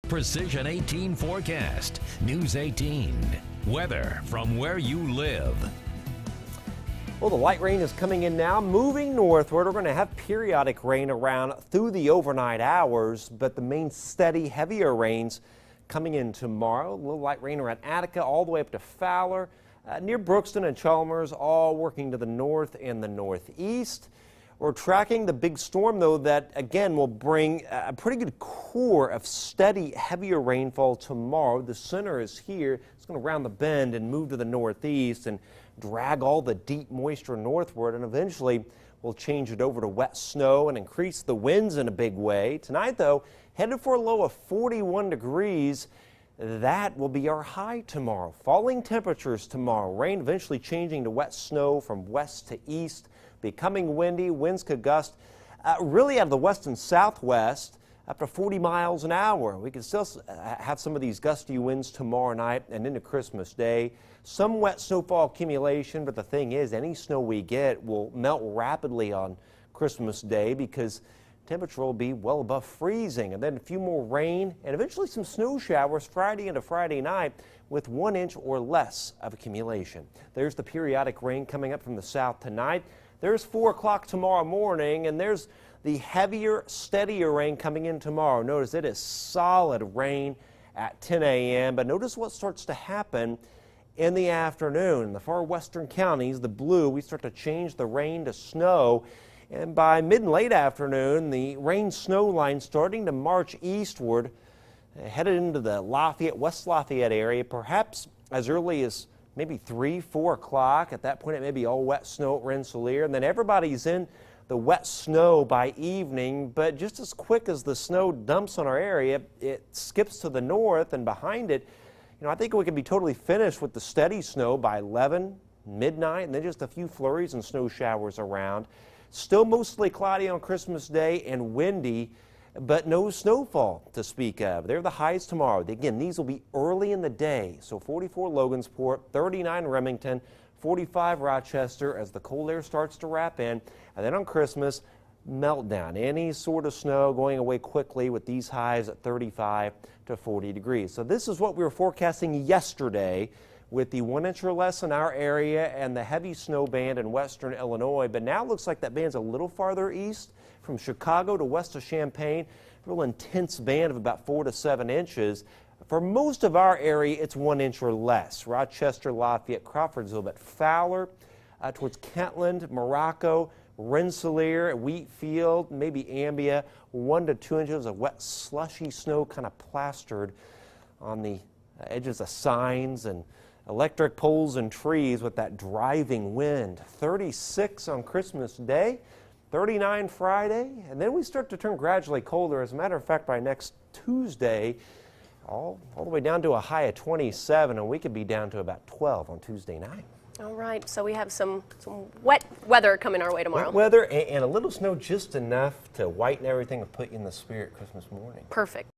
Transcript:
Precision 18 forecast. News 18. Weather from where you live. Well, the light rain is coming in now, moving northward. We're going to have periodic rain around through the overnight hours, but the main steady, heavier rains coming in tomorrow. A little light rain around Attica all the way up to Fowler, near Brookston and Chalmers, all working to the north and the northeast. We're tracking the big storm, though, that again will bring a pretty good core of steady, heavier rainfall tomorrow. The center is here. It's going to round the bend and move to the northeast and drag all the deep moisture northward, and eventually we'll change it over to wet snow and increase the winds in a big way. Tonight, though, headed for a low of 41 degrees. That will be our high tomorrow. Falling temperatures tomorrow. Rain eventually changing to wet snow from west to east. Becoming windy. Winds could gust really out of the west and southwest up to 40 miles an hour. We can still have some of these gusty winds tomorrow night and into Christmas Day. Some wet snowfall accumulation, but the thing is, any snow we get will melt rapidly on Christmas Day because temperature will be well above freezing. And then a few more rain and eventually some snow showers Friday into Friday night with 1 inch or less of accumulation. There's the periodic rain coming up from the south tonight. There's 4 o'clock tomorrow morning, and there's the heavier, steadier rain coming in tomorrow. Notice it is solid rain at 10 a.m., but notice what starts to happen in the afternoon. In the far western counties, the blue, we start to change the rain to snow. And by mid and late afternoon, the rain-snow line starting to march eastward, headed into the Lafayette, West Lafayette area, perhaps as early as maybe 3, 4 o'clock. At that point, it may be all wet snow at Rensselaer. And then everybody's in the wet snow by evening. But just as quick as the snow dumps on our area, it skips to the north, and behind it, I think we can be totally finished with the steady snow by 11, midnight, and then just a few flurries and snow showers around. Still mostly cloudy on Christmas Day and windy, but no snowfall to speak of. They're the highs tomorrow. Again, these will be early in the day. So 44 Logansport, 39 Remington, 45 Rochester as the cold air starts to wrap in. And then on Christmas, meltdown. Any sort of snow going away quickly with these highs at 35 to 40 degrees. So this is what we were forecasting yesterday with the 1 inch or less in our area and the heavy snow band in western Illinois. But now it looks like that band's a little farther east from Chicago to west of Champaign. Real intense band of about 4 to 7 inches. For most of our area, it's 1 inch or less. Rochester, Lafayette, Crawfordsville, but Fowler towards Kentland, Morocco, Rensselaer, Wheatfield, maybe Ambia, 1 to 2 inches of wet, slushy snow kind of plastered on the edges of signs and electric poles and trees with that driving wind. 36 on Christmas Day, 39 Friday, and then we start to turn gradually colder. As a matter of fact, by next Tuesday, all the way down to a high of 27, and we could be down to about 12 on Tuesday night. All right, so we have some wet weather coming our way tomorrow. Wet weather and a little snow, just enough to whiten everything and put you in the spirit Christmas morning. Perfect.